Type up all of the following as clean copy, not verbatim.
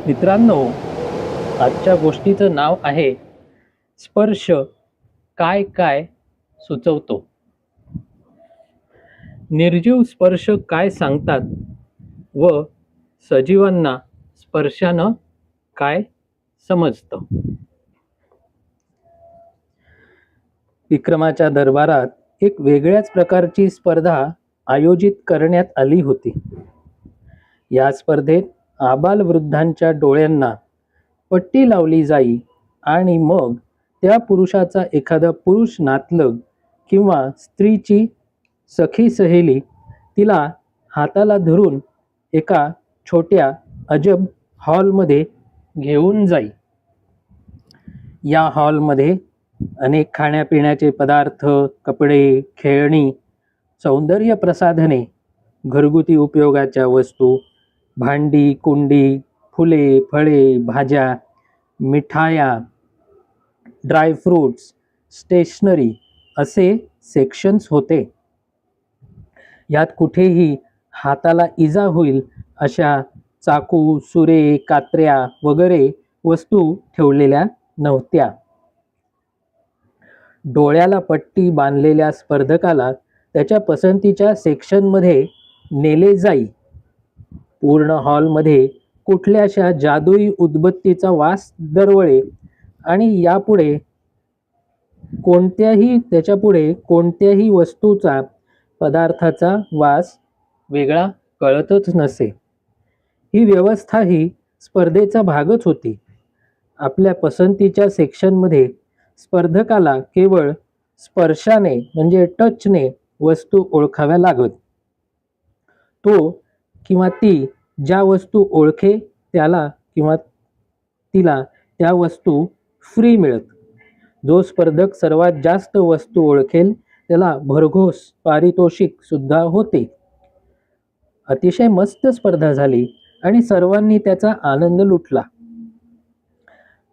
मित्रांनो, आजच्या गोष्टीचं नाव आहे स्पर्श काय काय सुचवतो. निर्जीव स्पर्श काय सांगतात व सजीवांना स्पर्शानं काय समजतं. विक्रमाच्या दरबारात एक वेगळ्याच प्रकारची स्पर्धा आयोजित करण्यात आली होती. या स्पर्धेत आबालवृद्धांच्या डोळ्यांना पट्टी लावली जाई आणि मग त्या पुरुषाचा एखादा पुरुष नातलग किंवा स्त्रीची सखी सहेली तिला हाताला धरून एका छोट्या अजब हॉलमध्ये घेऊन जाई. या हॉलमध्ये अनेक खाण्यापिण्याचे पदार्थ, कपडे, खेळणी, सौंदर्य प्रसाधने, घरगुती उपयोगाच्या वस्तू, भांडी कुंडी, फुले, फळे, भाज्या, मिठाया, ड्रायफ्रूट्स, स्टेशनरी असे सेक्शन्स होते. यात कुठेही हाताला इजा होईल अशा चाकू, सुरे, कात्र्या वगैरे वस्तू ठेवलेल्या नव्हत्या. डोळ्याला पट्टी बांधलेल्या स्पर्धकाला त्याच्या पसंतीच्या सेक्शनमध्ये नेले जाई. पूर्ण हॉलमध्ये कुठल्याशा जादुई उदबत्तीचा वास दरवळे आणि त्याच्यापुढे कोणत्याही वस्तूचा, पदार्थाचा वास वेगळा कळतच नसे. ही व्यवस्था ही स्पर्धेचा भागच होती. आपल्या पसंतीच्या सेक्शनमध्ये स्पर्धकाला केवळ स्पर्शाने म्हणजे टचने वस्तू ओळखाव्या लागत. तो किंवा ती ज्या वस्तू ओळखे त्याला किंवा तिला त्या वस्तू फ्री मिळत. जो स्पर्धक सर्वात जास्त वस्तू ओळखेल त्याला भरघोस पारितोषिक सुद्धा होते. अतिशय मस्त स्पर्धा झाली आणि सर्वांनी त्याचा आनंद लुटला.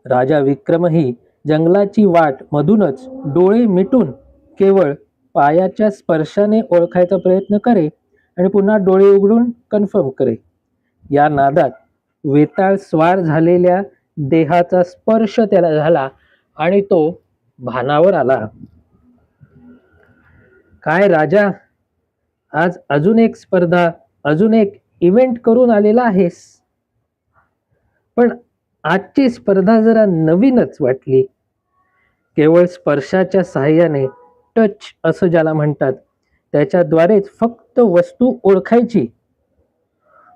राजा विक्रमही जंगलाची वाट मधूनच डोळे मिटून केवळ पायाच्या स्पर्शाने ओळखायचा प्रयत्न करे आणि पुन्हा डोळे उघडून कन्फर्म करे. या नादात वेताळ स्वार झालेल्या देहाचा स्पर्श त्याला झाला आणि तो भानावर आला. काय राजा, आज अजून एक स्पर्धा, अजून एक इव्हेंट करून आलेला आहेस. पण आजची स्पर्धा जरा नवीनच वाटली. केवळ स्पर्शाच्या साहाय्याने, टच असं ज्याला म्हणतात, त्याच्याद्वारेच फक्त वस्तू ओळखायची.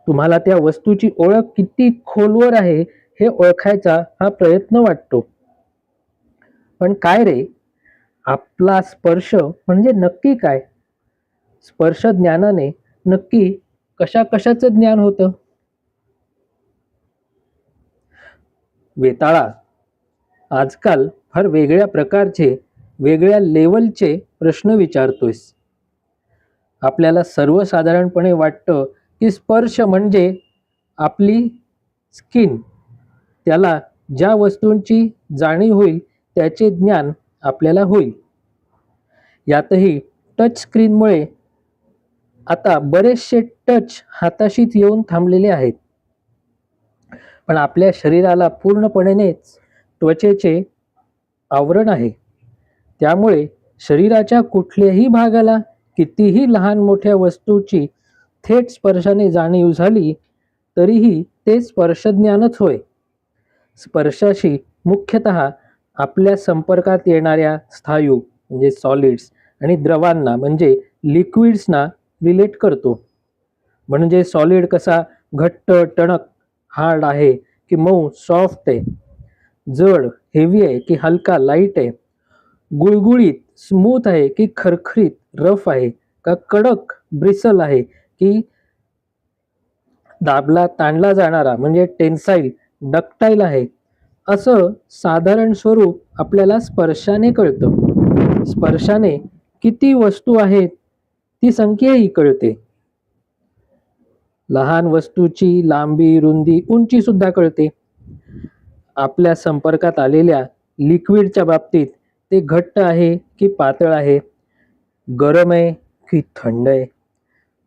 तुम्हाला त्या वस्तूची ओळख किती खोलवर आहे हे ओळखायचा हा प्रयत्न वाटतो. पण काय रे, आपला स्पर्श म्हणजे नक्की काय? स्पर्श ज्ञानाने नक्की कशा कशाचं ज्ञान होतं? वेताळा, आजकाल फार वेगळ्या प्रकारचे, वेगळ्या लेवलचे प्रश्न विचारतोयस. आपल्याला सर्वसाधारणपणे वाटतं की स्पर्श म्हणजे आपली स्किन, त्याला ज्या वस्तूंची जाणीव होईल त्याचे ज्ञान आपल्याला होईल. यातही टच स्क्रीनमुळे आता बरेचसे टच हाताशीच येऊन थांबलेले आहेत. पण आपल्या शरीराला पूर्णपणेच त्वचेचे आवरण आहे. त्यामुळे शरीराच्या कुठल्याही भागाला कितीही लहान मोठ्या वस्तूची थेट स्पर्शाने जाणीव झाली तरीही ते स्पर्शज्ञानच होय. स्पर्शाशी मुख्यतः आपल्या संपर्कात येणाऱ्या स्थायू म्हणजे सॉलिड्स आणि द्रवांना म्हणजे लिक्विड्सना रिलेट करतो. म्हणजे सॉलिड कसा घट्ट टणक हार्ड आहे की मऊ सॉफ्ट आहे, जड हेवी आहे की हलका लाईट आहे, गुळगुळीत स्मूथ आहे की खरखरीत रफ आहे, का कडक ब्रिसल आहे की दाबला ताणला जाणारा म्हणजे टेन्साईल डक्टाईल आहे, असं साधारण स्वरूप आपल्याला स्पर्शाने कळतं. स्पर्शाने किती वस्तू आहेत ती संख्याही कळते. लहान वस्तूची लांबी, रुंदी, उंची सुद्धा कळते. आपल्या संपर्कात आलेल्या लिक्विडच्या बाबतीत ते घट्ट आहे की पातळ आहे, गरम आहे की थंड आहे,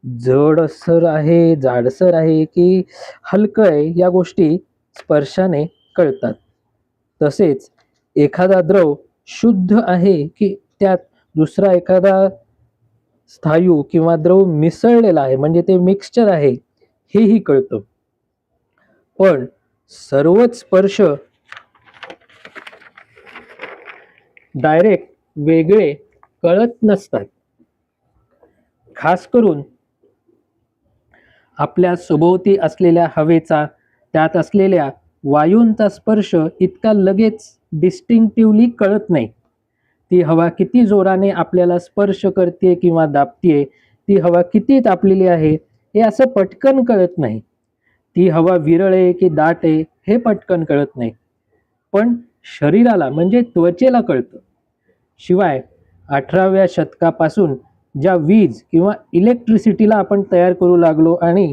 जडसर आहे, जाडसर आहे की हलकं आहे, या गोष्टी स्पर्शाने कळतात. तसेच एखादा द्रव शुद्ध आहे की त्यात दुसरा एखादा स्थायू किंवा द्रव मिसळलेला आहे, म्हणजे ते मिक्सचर आहे, हेही कळतं. पण सर्वच स्पर्श डायरेक्ट वेगळे कळत नसतात. खास करून आपल्या सभोवती असलेल्या हवेचा, त्यात असलेल्या वायूंचा स्पर्श इतका लगेच डिस्टिंक्टिव्हली कळत नाही. ती हवा किती जोराने आपल्याला स्पर्श करते किंवा दाबते, ती हवा किती तापलेली आहे हे असं पटकन कळत नाही. ती हवा विरळ आहे की दाट आहे हे पटकन कळत नाही. पण शरीराला म्हणजे त्वचेला कळतं. शिवाय 18व्या शतकापासून ज्या वीज किंवा इलेक्ट्रिसिटीला आपण तयार करू लागलो आणि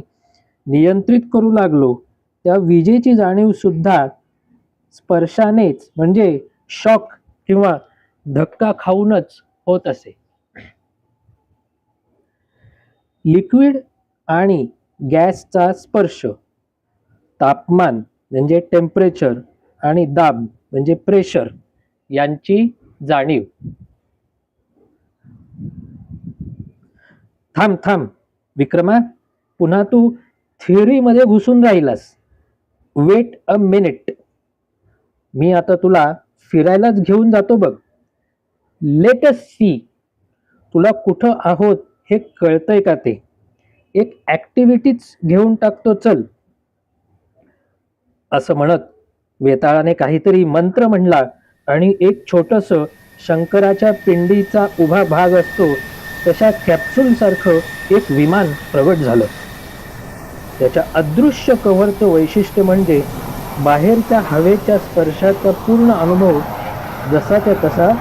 नियंत्रित करू लागलो, त्या विजेची जाणीव सुद्धा स्पर्शानेच म्हणजे शॉक किंवा धक्का खाऊनच होत असे. लिक्विड आणि गॅसचा स्पर्श, तापमान म्हणजे टेम्परेचर आणि दाब म्हणजे प्रेशर यांची जाणीव. थांब थांब विक्रमा, पुन्हा तू थिअरीमध्ये घुसून राहिलास. वेट अ मिनिट, मी आता तुला फिरायलाच घेऊन जातो बघ. लेट अस सी, तुला कुठं आहोत हे कळतंय का ते? एक ऍक्टिव्हिटीच घेऊन टाकतो चल. असं म्हणत वेताळाने काहीतरी मंत्र म्हणला आणि एक छोटस शंकराच्या पिंडीचा उभा भाग असतो तशा कॅप्सूल सारखं एक विमान प्रगट झालं. त्याच्या अदृश्य कव्हरचं वैशिष्ट्य म्हणजे बाहेरच्या हवेच्या स्पर्शाचा पूर्ण अनुभव जसाच्या तसा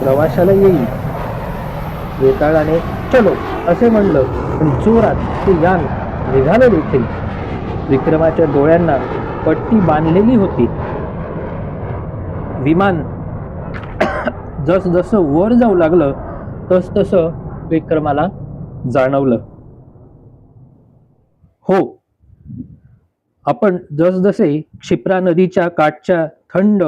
प्रवाशाला येईल. वेताळाने चलो असे म्हणलं, पण जोरात ते यान निघालं देखील. विक्रमाच्या डोळ्यांना पट्टी बांधलेली होती. विमान जसजसं वर जाऊ लागलं तसतसं विक्रमाला जाणवलं, हो, आपण जसजसे क्षिप्रा नदीच्या काठच्या थंड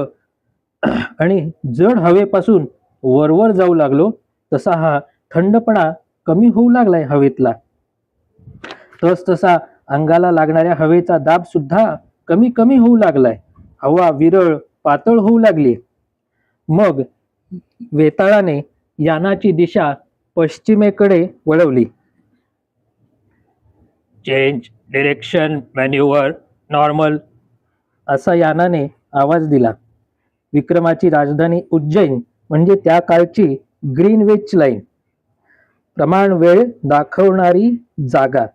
आणि जड हवेपासून वरवर जाऊ लागलो तसा हा थंडपणा कमी होऊ लागलाय हवेतला. तसतसा अंगाला लागणाऱ्या हवेचा दाब सुद्धा कमी कमी होऊ लागलाय. हवा विरळ पातळ होऊ लागली. मग वेताळाने यानाची दिशा पश्चिमेकडे वळवली. चेंज डिरेक्शन मॅन्युअर नॉर्मल, असा यानाने आवाज दिला. विक्रमाची राजधानी उज्जैन म्हणजे त्या काळची ग्रीनविच लाईन, प्रमाण वेळ दाखवणारी जागा.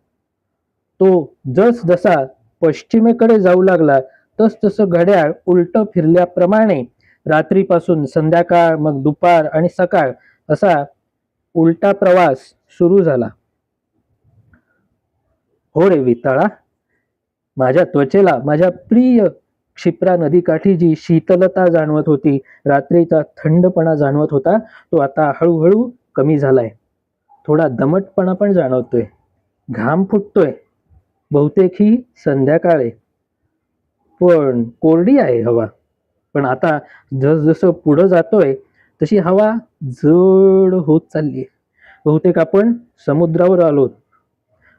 तो जसजसा पश्चिमेकडे जाऊ लागला तसतसं घड्याळ उलट फिरल्याप्रमाणे रात्रीपासून संध्याकाळ, मग दुपार आणि सकाळ असा उलटा प्रवास सुरू झाला. हो रे विताळा, माझ्या त्वचेला माझ्या प्रिय क्षिप्रा नदीकाठी जी शीतलता जाणवत होती, रात्रीचा थंडपणा जाणवत होता, तो आता हळूहळू कमी झालाय. थोडा दमटपणा पण जाणवतोय, घाम फुटतोय. बहुतेक ही संध्याकाळ आहे, पण कोरडी आहे हवा. पण आता जसजसं पुढं जातोय तशी हवा जड होत चालली. बहुतेक आपण समुद्रावर आलोत.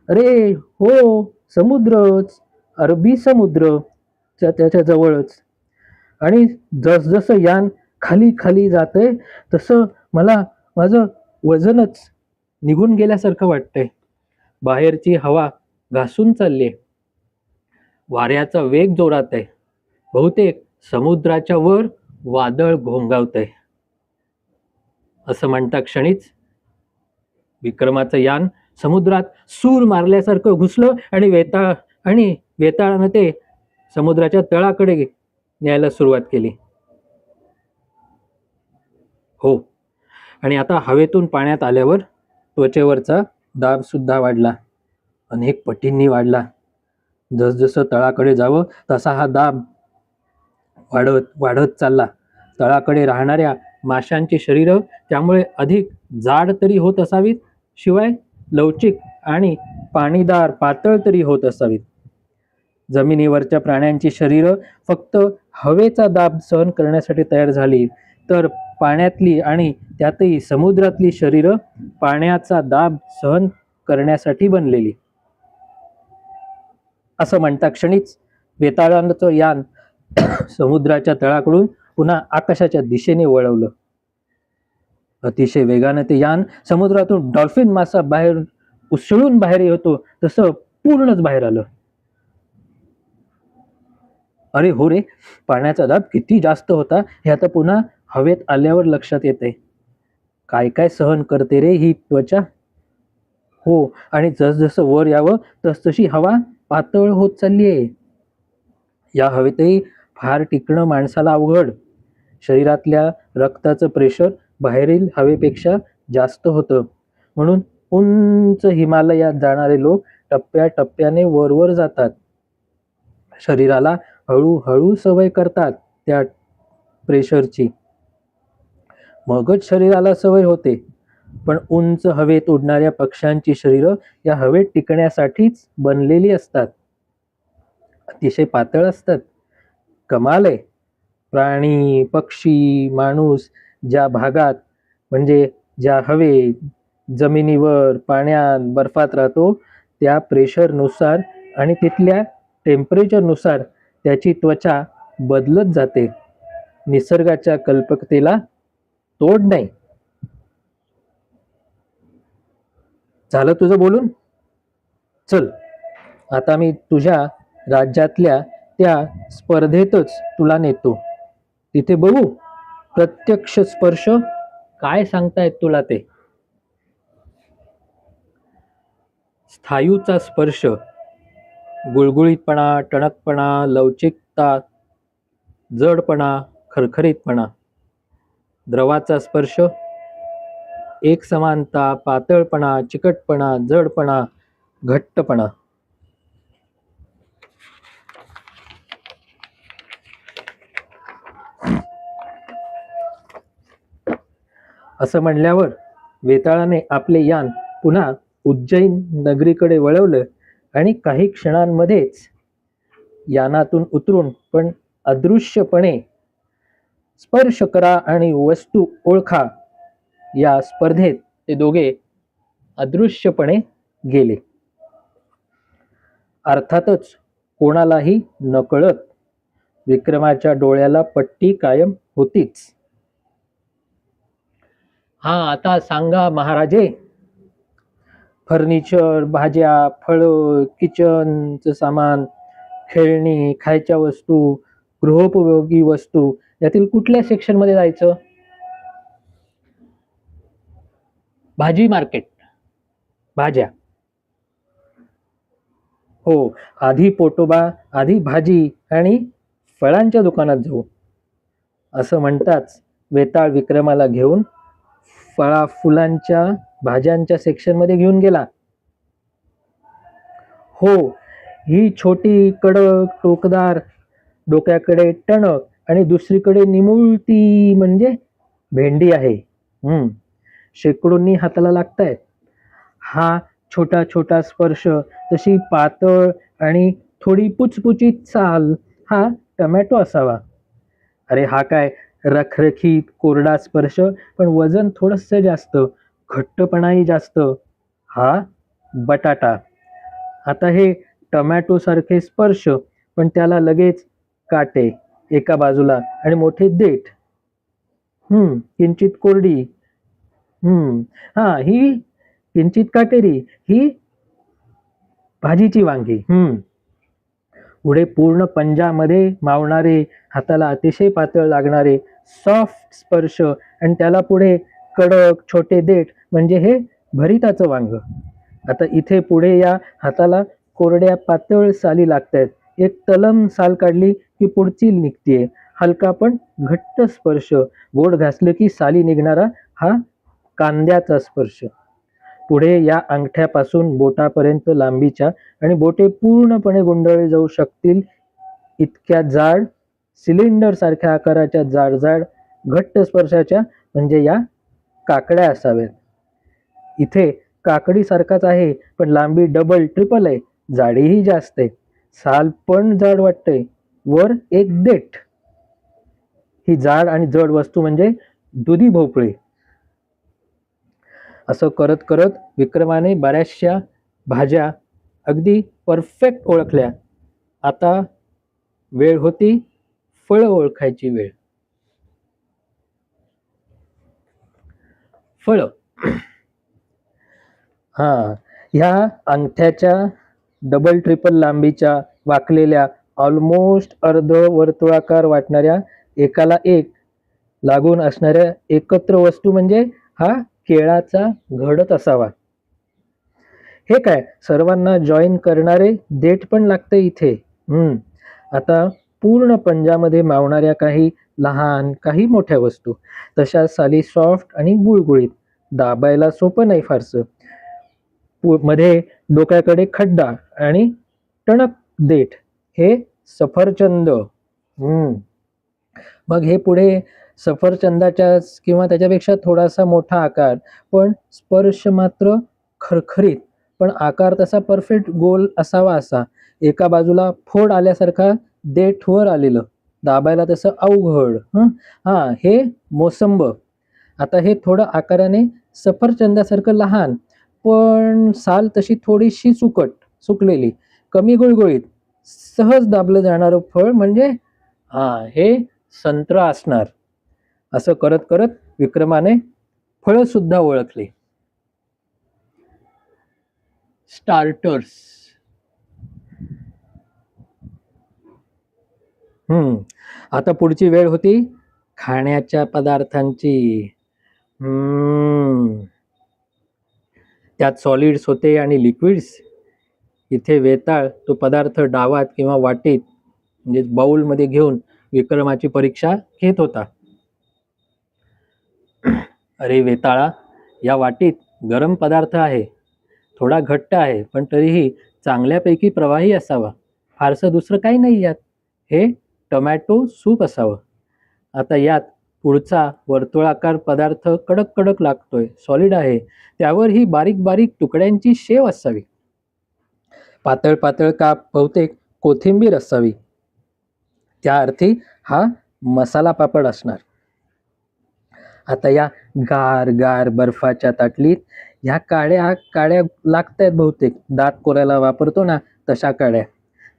अरे हो, समुद्रच, अरबी समुद्र त्याच्या जवळच. आणि जसजसं यान खाली खाली जातंय तसं मला माझं वजनच निघून गेल्यासारखं वाटतंय. बाहेरची हवा घासून चालली. वाऱ्याचा वेग जोरात आहे. बहुतेक समुद्राच्या वर वादळ घोंगावतंय. असं म्हणता क्षणीच विक्रमाचं यान समुद्रात सूर मारल्यासारखं घुसलं आणि वेताळानं ते समुद्राच्या तळाकडे न्यायला सुरुवात केली. हो, आणि आता हवेतून पाण्यात आल्यावर त्वचेवरचा दाब सुद्धा वाढला, अनेक पटींनी वाढला. जसजसं तळाकडे जावं तसा हा दाब वाढत वाढत चालला. तळाकडे राहणाऱ्या माशांची शरीरं त्यामुळे अधिक जाड तरी होत असावीत, शिवाय लवचिक आणि पाणीदार पातळ तरी होत असावीत. जमिनीवरच्या प्राण्यांची शरीरं फक्त हवेचा दाब सहन करण्यासाठी तयार झाली, तर पाण्यातली आणि त्यातही समुद्रातली शरीरं पाण्याचा दाब सहन करण्यासाठी बनलेली. असं म्हणता क्षणीच वेताळाचं यान समुद्राच्या तळाकडून पुन्हा आकाशाच्या दिशेने वळवलं. अतिशय वेगाने ते यान समुद्रातून डॉल्फिन मासा बाहेर उसळून बाहेर येतो तसं पूर्णच बाहेर आलं. अरे हो रे, पाण्याचा दाब किती जास्त होता हे आता पुन्हा हवेत आल्यावर लक्षात येते. काय काय सहन करते रे ही त्वचा. हो, आणि जसजसं वर यावं तसतशी हवा पातळ होत चालली आहे. या हवेतही फार टिकणं माणसाला अवघड. शरीरातल्या रक्ताचं प्रेशर बाहेरील हवेपेक्षा जास्त होतं, म्हणून उंच हिमालयात जाणारे लोक टप्प्याटप्प्याने वर जातात. शरीराला हळूहळू सवय करतात त्या प्रेशरची, मगच शरीराला सवय होते. पण उंच हवेत उडणाऱ्या पक्ष्यांची शरीरं या हवेत टिकण्यासाठीच बनलेली असतात. अतिशय पातळ असतात. कमाल आहे. प्राणी, पक्षी, माणूस ज्या भागात म्हणजे ज्या हवेत, जमिनीवर, पाण्यात, बर्फात राहतो त्या प्रेशरनुसार आणि तिथल्या टेम्परेचरनुसार त्याची त्वचा बदलत जाते. निसर्गाच्या कल्पकतेला तोड नाही. झालं तुझं बोलून? चल, आता मी तुझ्या राज्यातल्या त्या स्पर्धेतच तुला नेतो. तिथे बघू प्रत्यक्ष स्पर्श काय सांगतायत तुला ते. स्थायूचा स्पर्श, गुळगुळीतपणा, टणकपणा, लवचिकता, जडपणा, खरखरीतपणा. द्रवाचा स्पर्श, एकसमानता, पातळपणा, चिकटपणा, जडपणा, घट्टपणा. असं म्हणल्यावर वेताळाने आपले यान पुन्हा उज्जैन नगरीकडे वळवलं आणि काही क्षणांमध्येच यानातून उतरून पण अदृश्यपणे स्पर्श करा आणि वस्तू ओळखा या स्पर्धेत ते दोघे अदृश्यपणे गेले. अर्थातच कोणालाही नकळत विक्रमाच्या डोळ्याला पट्टी कायम होतीच. हा, आता सांगा महाराजे. फर्निचर, भाज्या, फळं, किचनचं सामान, खेळणी, खायच्या वस्तू, गृहोपयोगी वस्तू यातील कुठल्या सेक्शन मध्ये जायचं? भाजी मार्केट, भाज्या. हो, आधी पोटोबा, आधी भाजी आणि फळांच्या दुकानात जाऊ. असं म्हणताच वेताळ विक्रमाला घेऊन फुलांच्या भाज्यांच्या सेक्शन मध्ये घेऊन गेला. हो, ही छोटी कडक टोकदार, डोक्याकडे टणक आणि दुसरीकडे निमुळती म्हणजे भेंडी आहे. शेकडोंनी हाताला लागतायत. हा छोटा छोटा स्पर्श, तशी पातळ आणि थोडी पुचपुचीत साल हा टमॅटो असावा. अरे हा काय रखरखीत कोरडा स्पर्श, पण वजन थोडंसं जास्त, घट्टपणाही जास्त. हा बटाटा. आता हे टमॅटो सारखे स्पर्श, पण त्याला लगेच काटे एका बाजूला आणि मोठे देठ. किंचित कोरडी. हा, ही किंचित काटेरी. ही भाजीची वांगी. पुढे पूर्ण पंजामध्ये मावणारे, हाताला अतिशय पातळ लागणारे सॉफ्ट स्पर्श आणि त्याला पुढे कडक छोटे देठ म्हणजे हे भरिताचं वांग. आता इथे पुढे या हाताला कोरड्या पातळ साली लागतायत. एक तलम साल काढली की पुढची निघतीये. हलका पण घट्ट स्पर्श, बोट घासलं की साली निघणारा हा कांद्याचा स्पर्श. पुढे या अंगठ्यापासून बोटापर्यंत लांबीच्या आणि बोटे पूर्णपणे गुंडाळली जाऊ शकतील इतक्या जाड, सिलेंडर सारख्या आकाराच्या जाड जाड घट्ट स्पर्शाच्या म्हणजे या काकड्या असाव्यात. इथे काकडी सारखाच आहे, पण लांबी डबल ट्रिपल आहे, जाडीही जास्त आहे. साल पण जड वाटतंय, वर एक देठ. ही जाड आणि जड वस्तू म्हणजे दुधी भोपळी. असं करत करत विक्रमाने बऱ्याचशा भाज्या अगदी परफेक्ट ओळखल्या. आता वेळ होती फळं ओळखायची वेळ. फळं. हा, ह्या अंगठ्याच्या डबल ट्रिपल लांबीच्या वाकलेल्या ऑलमोस्ट अर्ध वर्तुळाकार वाटणाऱ्या एकाला एक लागून असणाऱ्या एकत्र वस्तू म्हणजे हा केळाचा घडच असावा. हे काय, सर्वांना जॉईन करणारे देठ पण लागते इथे. आता पूर्ण पंजामध्ये मावणाऱ्या काही लहान काही मोठ्या वस्तू, तशा साली सॉफ्ट आणि गुळगुळीत, दाबायला सोपं नाही फारसं. मध्ये डोक्याकडे खड्डा आणि टणक देठ, हे सफरचंद. मग हे पुढे सफरचंदाच्या किंवा त्याच्यापेक्षा थोडासा मोठा आकार, पण स्पर्श मात्र खरखरीत, पण आकार तसा परफेक्ट गोल असावा असा. एका बाजूला फोड आल्यासारखा देठ वर आलेलं, दाबायला तसं अवघड. हा, हे मोसंब. आता हे थोडं आकाराने सफरचंदासारखं लहान, पण साल तशी थोडीशी सुकलेली, कमी गुळगुळीत, सहज दाबलं जाणारं फळ म्हणजे हे संत्रा असणार. असं करत करत विक्रमाने फळं सुद्धा ओळखली. स्टार्टर्स. आता पुढची वेळ होती खाण्याच्या पदार्थांची. त्यात सॉलिड्स होते आणि लिक्विड्स. इथे वेताळ तो पदार्थ डावात किंवा वाटीत म्हणजे बाउलमध्ये घेऊन विक्रमाची परीक्षा घेत होता. अरे वेताळा, या वाटीत गरम पदार्थ आहे, थोडा घट्ट आहे, पण तरीही चांगल्यापैकी प्रवाही असावा. फारसं दुसरं काही नाही यात. हे टोमॅटो सूप असावं. आता यात पुढचा वर्तुळाकार पदार्थ कडक कडक लागतोय, सॉलिड आहे, त्यावर ही बारीक बारीक तुकड्यांची शेव असावी. पातळ पातळ काप बहुतेक कोथिंबीर असावी. त्या अर्थी हा मसाला पापड असणार. आता या गार गार बर्फाच्या ताटलीत ह्या काड्या काड्या लागतायत, बहुतेक दात कोऱ्याला वापरतो ना तशा काड्या.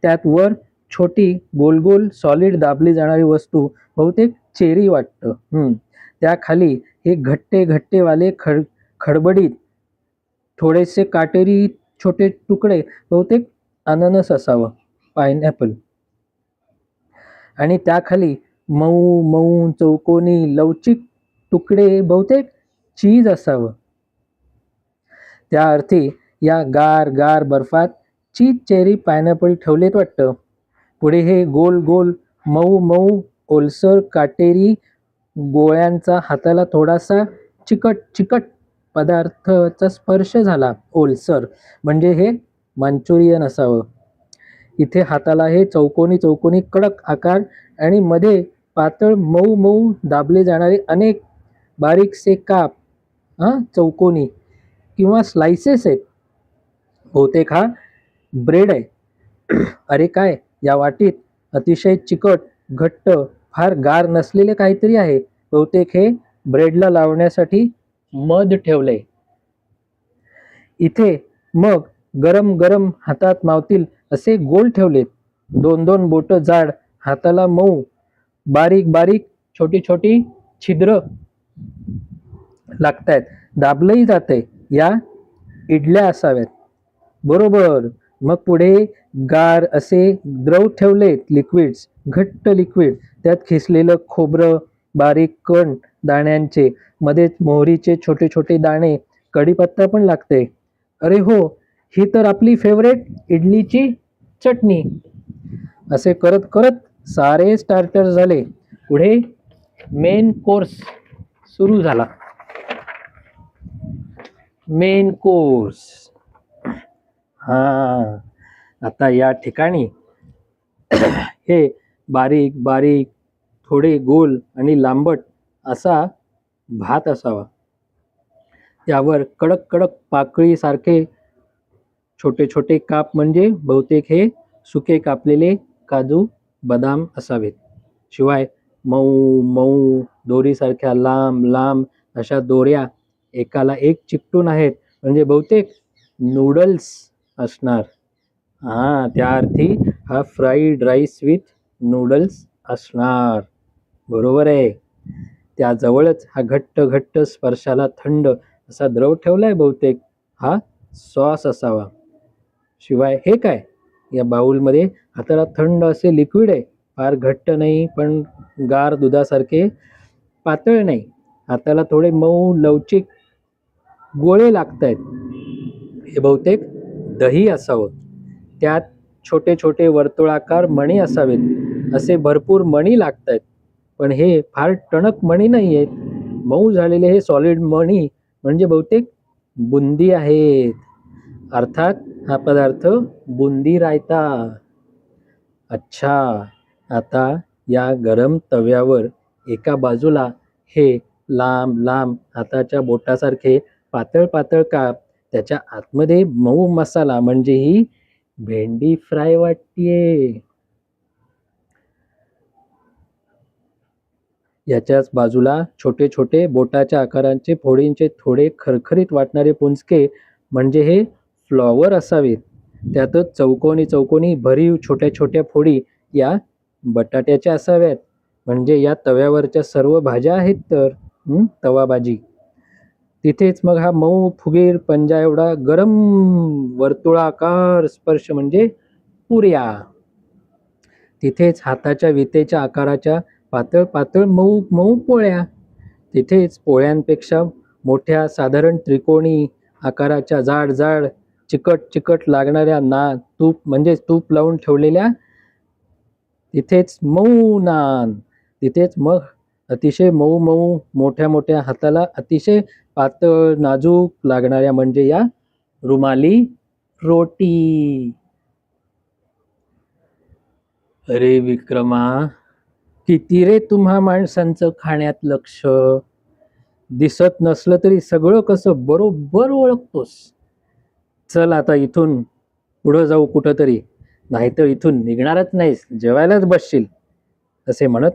त्यात वर छोटी गोल गोल सॉलिड दाबली जाणारी वस्तू, बहुतेक चेरी वाटतं. त्या खाली हे घट्टे घट्टेवाले खडबडीत थोडेसे काटेरी छोटे तुकडे, बहुतेक अननस असावं, पायनॅपल. आणि त्याखाली मऊ मऊ चौकोनी लवचिक तुकडे, बहुतेक चीज असावं. त्या अर्थी या गार गार बर्फात चीज चेरी पायनॅपल ठेवलेत वाटतं. पुढे हे गोल गोल मऊ मऊ ओलसर काटेरी गोळ्यांचा हाताला थोडासा चिकट चिकट पदार्थाचा स्पर्श झाला. ओलसर म्हणजे हे मंचुरियन असावं. इथे हाताला हे चौकोनी चौकोनी कडक आकार आणि मध्ये पातळ मऊ मऊ दाबले जाणारे अनेक बारीकसे काप, चौकोनी किंवा स्लाइसेस आहेत. बहुतेक हा ब्रेड आहे. अरे काय, या वाटीत अतिशय चिकट घट्ट फार गार नसलेले काहीतरी आहे. बहुतेक हे ब्रेडला लावण्यासाठी मध ठेवलंय. इथे मग गरम गरम हातात मावतील असे गोल ठेवलेत. दोन दोन बोट जाड, हाताला मऊ, बारीक बारीक छोटी छोटी छिद्र लागतायत. दाबलंही जातंय. या इडल्या असाव्यात. बरोबर. मग पुढे गार असे द्रव ठेवलेत, लिक्विड्स, घट्ट लिक्विड. त्यात खिसलेलं खोबरं, बारीक कण दाण्यांचे, मध्येच मोहरीचे छोटे छोटे दाणे, कढीपत्ता पण लागते. अरे हो, ही तर आपली फेवरेट इडलीची चटणी. असे करत करत सारे स्टार्टर झाले. पुढे मेन कोर्स सुरू झाला. Main course. आता या ठिकाणी हे बारीक बारीक थोडे गोल आणि लांबट असा भात असावा. त्यावर कडक कडक पाकळी सारखे छोटे छोटे काप म्हणजे बहुतेक हे सुके कापलेले काजू बदाम असावेत. शिवाय मऊ मऊ दोरीसारख्या लांब लांब अशा दोऱ्या एकाला एक चिकटून आहेत, म्हणजे बहुतेक नूडल्स असणार. हा, त्या अर्थी हा फ्राईड राईस विथ नूडल्स असणार. बरोबर आहे. त्याजवळच हा घट्ट घट्ट स्पर्शाला थंड असा द्रव ठेवलाय, बहुतेक हा सॉस असावा. शिवाय हे काय, या बाउलमध्ये हाताला थंड असे लिक्विड आहे. फार घट्ट नाही, पण गार दुधासारखे पातळ नाही. हाताला थोडे मऊ लवचिक गोळे लागतायत. हे बहुतेक दही असावं. त्यात छोटे छोटे वर्तुळाकार मणी असावेत. असे भरपूर मणी लागतायत, पण हे फार टणक मणी नाही आहेत. मऊ झालेले हे सॉलिड मणी म्हणजे बहुतेक बुंदी आहेत. अर्थात हा पदार्थ बुंदी रायता. अच्छा, आता या गरम तव्यावर एका बाजूला हे लांब लांब हाताच्या बोटासारखे पातळ पातळ काप, त्याच्या आतमध्ये मऊ मसाला, म्हणजे ही भेंडी फ्राय वाटतेय. याच्याच बाजूला छोटे छोटे बोटाच्या आकारांचे फोडींचे थोडे खरखरीत वाटणारे पुंजके, म्हणजे हे फ्लॉवर असावेत. त्यातच चौकोनी चौकोनी भरीव छोट्या छोट्या फोडी या बटाट्याच्या असाव्यात. म्हणजे या तव्यावरच्या सर्व भाज्या आहेत तर तवा भाजी. तिथेच मग हा मऊ फुगीर पंजा एवढा गरम वर्तुळाकार स्पर्श म्हणजे पुऱ्या. तिथेच हाताच्या वितेच्या आकाराच्या पातळ पातळ मऊ मऊ पोळ्या. तिथेच पोळ्यांपेक्षा मोठ्या साधारण त्रिकोणी आकाराच्या जाड जाड चिकट चिकट लागणाऱ्या तूप म्हणजे तूप लावून ठेवलेल्या. तिथेच मऊ नान. तिथेच मग अतिशय मऊ मऊ मोठ्या मोठ्या हाताला अतिशय पातळ नाजूक लागणाऱ्या, म्हणजे या रुमाली रोटी. अरे विक्रमा, किती रे तुम्हा माणसांचं खाण्यात लक्ष. दिसत नसलं तरी सगळं कसं बरोबर ओळखतोस. चल आता इथून पुढं जाऊ कुठं तरी, नाहीतर इथून निघणारच नाहीस, जेवायलाच बसशील. असे म्हणत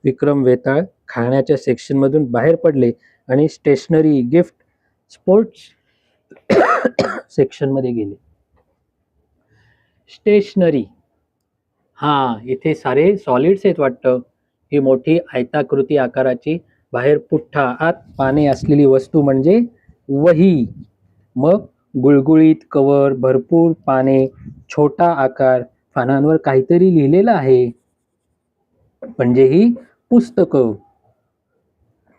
विक्रम वेताळ खाण्याच्या सेक्शनमधून बाहेर पडले आणि स्टेशनरी, गिफ्ट, स्पोर्ट्स सेक्शनमध्ये गेले. स्टेशनरी, हा, इथे सारे सॉलिड्स आहेत वाटतं. ही मोठी आयताकृती आकाराची, बाहेर पुठ्ठा आत पाने असलेली वस्तू म्हणजे वही. मग गुळगुळीत कवर, भरपूर पाने, छोटा आकार, पानांवर काहीतरी लिहिलेलं आहे, म्हणजे ही पुस्तकं.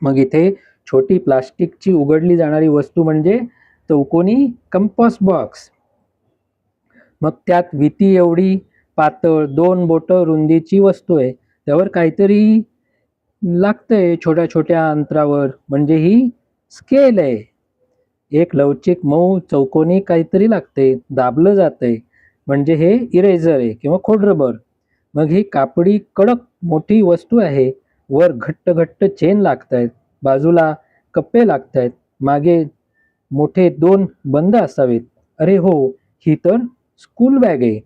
मग इथे छोटी प्लास्टिकची उघडली जाणारी वस्तू म्हणजे चौकोनी कंपास बॉक्स. मग त्यात विती एवढी पातळ 2 बोटं रुंदीची वस्तू आहे. त्यावर काहीतरी लागतंय छोट्या छोट्या अंतरावर, म्हणजे ही स्केल आहे. एक लवचिक मऊ चौकोनी काहीतरी लागते, दाबलं जातंय, म्हणजे हे इरेझर आहे किंवा खोडरबर. मग ही कापडी कडक मोठी वस्तू आहे. वर घट्ट घट्ट चेन लागतायत, बाजूला कप्पे लागतायत, मागे मोठे 2 बंद असावेत. अरे हो, ही तर स्कूल बॅग आहे.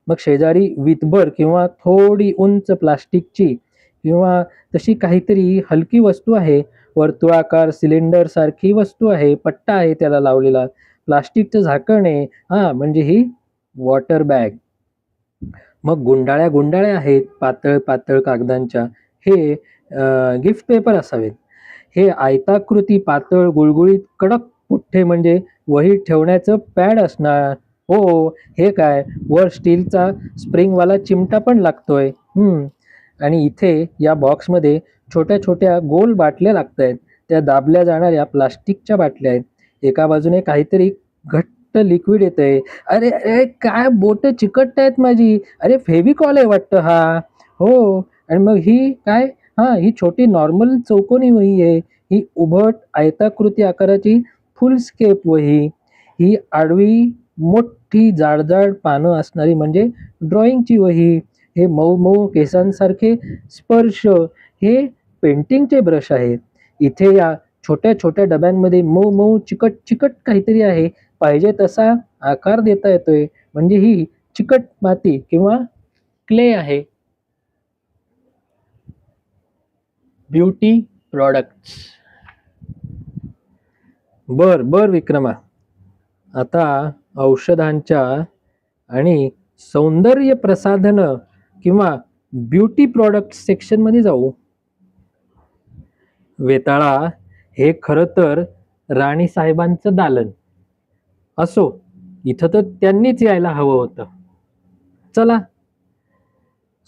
मग शेजारी वितभर किंवा थोडी उंच प्लास्टिकची किंवा तशी काहीतरी हलकी वस्तू आहे. वर्तुळाकार सिलेंडर सारखी वस्तू आहे, पट्टा आहे त्याला लावलेला, प्लास्टिकचं झाकण आहे. हा, म्हणजे ही वॉटर बॅग. मग गुंडाळ्या गुंडाळ्या आहेत पातळ पातळ कागदांच्या. हे गिफ्ट पेपर असावेत. हे आयताकृती पातळ गुळगुळीत कडक पुठ्ठे, म्हणजे वही ठेवण्याचं पॅड असणार. हो, हे काय, वर स्टीलचा स्प्रिंगवाला चिमटा पण लागतोय. आणि इथे या बॉक्समध्ये छोट्या छोट्या गोल बाटल्या लागतायत. त्या दाबल्या जाणाऱ्या प्लास्टिकच्या बाटल्या आहेत. एका बाजूने काहीतरी घट्ट लिक्विड येतंय. अरे अरे, काय बोट चिकटतायत माझी. अरे फेविकॉल आहे वाटतं हा. हो, आणि मग ही काय, ही छोटी नॉर्मल चौकोनी वही आहे. ही उभट आयताकृती आकाराची फुलस्केप वही. ही आडवी मोठी जाडजाड पानं असणारी म्हणजे ड्रॉइंगची वही. हे मऊ मऊ केसांसारखे स्पर्श हे पेंटिंगचे ब्रश आहेत. इथे या छोट्या छोट्या डब्यांमध्ये मऊ मऊ चिकट चिकट काहीतरी आहे. पाहिजे तसा आकार देता येतोय, म्हणजे ही चिकट माती किंवा क्ले आहे. Beauty products. बर विक्रमा, आता औषधांच्या आणि सौंदर्य प्रसाधन किंवा ब्युटी प्रॉडक्ट सेक्शन मध्ये जाऊ. वेताळा हे खरं तर राणी साहेबांचं दालन. असो, इथं तर त्यांनीच यायला हवं होतं. चला,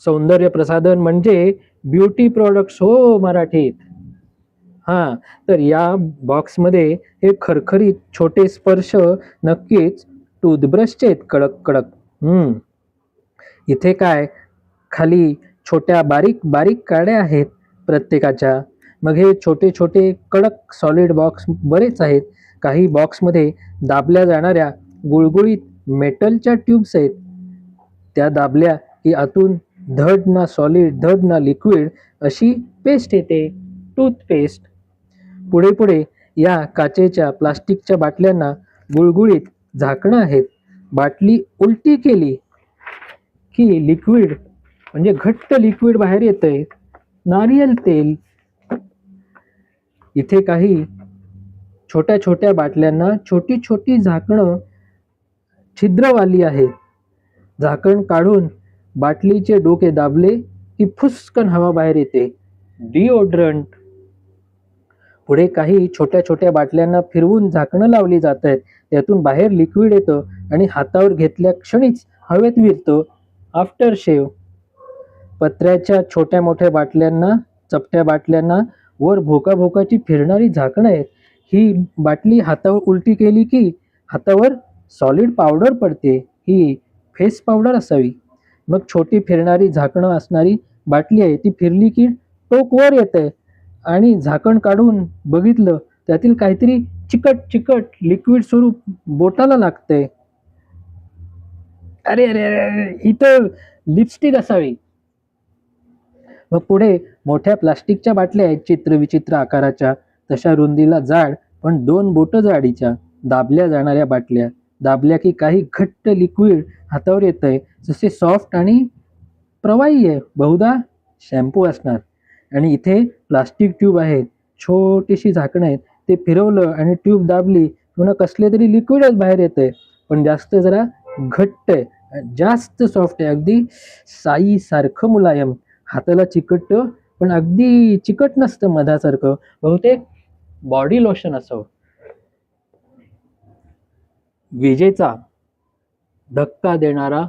सौंदर्य प्रसाधन म्हणजे ब्युटी प्रॉडक्ट्स हो मराठीत. हा, तर या बॉक्समध्ये हे खरखरीत छोटे स्पर्श नक्कीच टूथब्रशचे आहेत, कडक कडक. इथे काय, खाली छोट्या बारीक बारीक काड्या आहेत प्रत्येकाच्या. मग हे छोटे छोटे कडक सॉलिड बॉक्स बरेच आहेत. काही बॉक्समध्ये दाबल्या जाणाऱ्या गुळगुळीत मेटलच्या ट्यूब्स आहेत. त्या दाबल्या की आतून धड ना सॉलिड धड ना लिक्विड अशी पेस्ट येते, टूथपेस्ट. पुढे पुढे या काचेच्या प्लास्टिकच्या बाटल्यांना गुळगुळीत झाकणं आहेत. बाटली उलटी केली की लिक्विड म्हणजे घट्ट लिक्विड बाहेर येतंय, नारियल तेल. इथे काही छोट्या छोट्या बाटल्यांना छोटी छोटी झाकणं छिद्रवाली आहेत. झाकण काढून बाटलीचे डोके दाबले की फुसकन हवा बाहेर येते, डिओड्रंट. पुढे काही छोट्या छोट्या बाटल्यांना फिरवून झाकणं लावली जात आहेत. त्यातून बाहेर लिक्विड येतं आणि हातावर घेतल्या क्षणीच हवेत विरतं, आफ्टर शेव. पत्र्याच्या छोट्या मोठ्या बाटल्यांना, चपट्या बाटल्यांना वर भोका भोकाची फिरणारी झाकणं आहेत. ही बाटली हातावर उलटी केली की हातावर सॉलिड पावडर पडते. ही फेस पावडर असावी. मग छोटी फिरणारी झाकणं असणारी बाटली आहे, ती फिरली की टोक वर येते आणि झाकण काढून बघितलं त्यातील काहीतरी चिकट चिकट लिक्विड स्वरूप बोटाला लागतंय. अरे अरे अरे, इथं लिपस्टिक असावी. मग पुढे मोठ्या प्लास्टिकच्या बाटल्या आहेत, चित्रविचित्र आकाराच्या, तशा रुंदीला जाड पण 2 बोटं जाडीच्या, दाबल्या जाणाऱ्या बाटल्या. दाबल्या की काही घट्ट लिक्विड हातावर येतंय, जसे सॉफ्ट आणि प्रवाही आहे, बहुधा शॅम्पू असणार. आणि इथे प्लास्टिक ट्यूब आहेत, छोटीशी झाकणं आहेत. ते फिरवलं आणि ट्यूब दाबली पुन्हा कसले तरी लिक्विडच बाहेर येतंय, पण जास्त जरा घट्ट आहे, जास्त सॉफ्ट आहे, अगदी साईसारखं मुलायम. हाताला चिकटतं पण अगदी चिकट नसतं मधासारखं, बहुतेक बॉडी लोशन असावं. विजेचा धक्का देणारा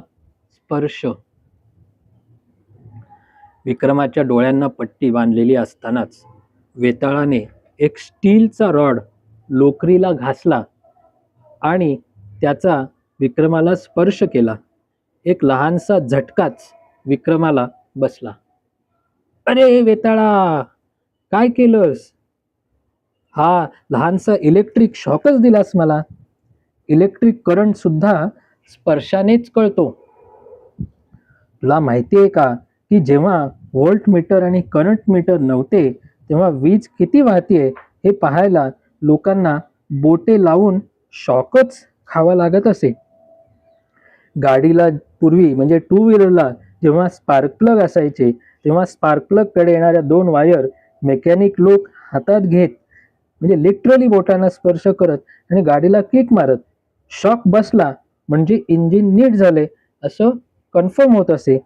स्पर्श. विक्रमाच्या डोळ्यांना पट्टी बांधलेली असतानाच वेताळाने एक स्टीलचा रॉड लोकरीला घासला आणि त्याचा विक्रमाला स्पर्श केला. एक लहानसा झटकाच विक्रमाला बसला. अरे वेताळा, काय केलंस? हा लहानसा इलेक्ट्रिक शॉकच दिलास मला. इलेक्ट्रिक करंट सुद्धा स्पर्शानेच कळतो. तुला माहिती आहे का की जेव्हा व्होल्ट मीटर आणि करंट मीटर नव्हते तेव्हा वीज किती वाहतीये हे पाहायला लोकांना बोटे लावून शॉकच खावा लागत असे. गाडीला पूर्वी म्हणजे 2 व्हीलरला जेव्हा स्पार्क प्लग असायचे तेव्हा स्पार्क प्लग कडे येणाऱ्या 2 वायर मेकॅनिक लोक हातात घेत, म्हणजे लिटरली बोटांना स्पर्श करत आणि गाडीला किक मारत. शॉक बसला म्हणजे इंजिन नीट झाले असं कन्फर्म होत असे.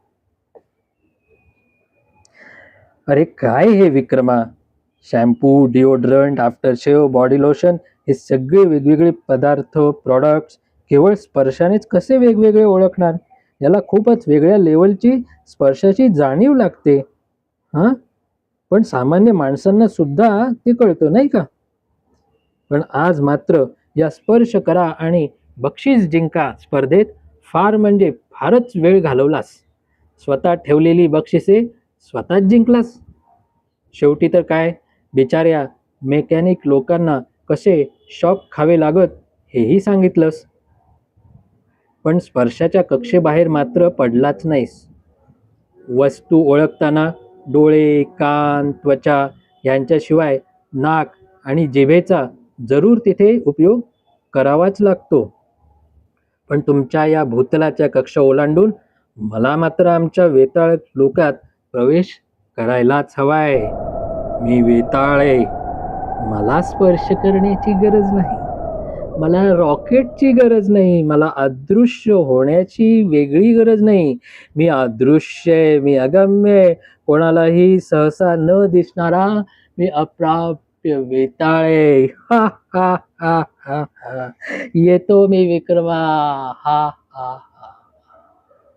अरे काय हे विक्रमा, shampoo, deodorant, after shave, body lotion हे सगळे वेगवेगळे पदार्थ, प्रॉडक्ट्स केवळ स्पर्शानेच कसे वेगवेगळे ओळखणार? याला खूपच वेगळ्या लेवलची स्पर्शाची जाणीव लागते. हां, पण सामान्य माणसांना सुद्धा ते कळतं नाही का? पण आज मात्र या स्पर्श करा आणि बक्षीस जिंका स्पर्धेत फार म्हणजे फारच वेळ घालवलास. स्वतः ठेवलेली बक्षिसे स्वतःच जिंकलास. शेवटी तर काय, बिचाऱ्या मेकॅनिक लोकांना कसे शॉक खावे लागत हेही सांगितलंस. पण स्पर्शाच्या कक्षेबाहेर मात्र पडलाच नाहीस. वस्तू ओळखताना डोळे, कान, त्वचा यांच्याशिवाय नाक आणि जिभेचा जरूर तिथे उपयोग करावाच लागतो. पण तुमच्या या भूतलाच्या कक्षा ओलांडून मला मात्र आमच्या वेताळ लोकात प्रवेश करायलाच हवाय. मी वेताळ आहे. मला स्पर्श करण्याची गरज नाही. मला रॉकेटची गरज नाही. मला अदृश्य होण्याची वेगळी गरज नाही. मी अदृश्य आहे. मी अगम्य आहे. कोणालाही सहसा न दिसणारा मी अप्राप्य वेताळ आहे. हा हा हा हा हा. येतो मी विक्रमा. हा हा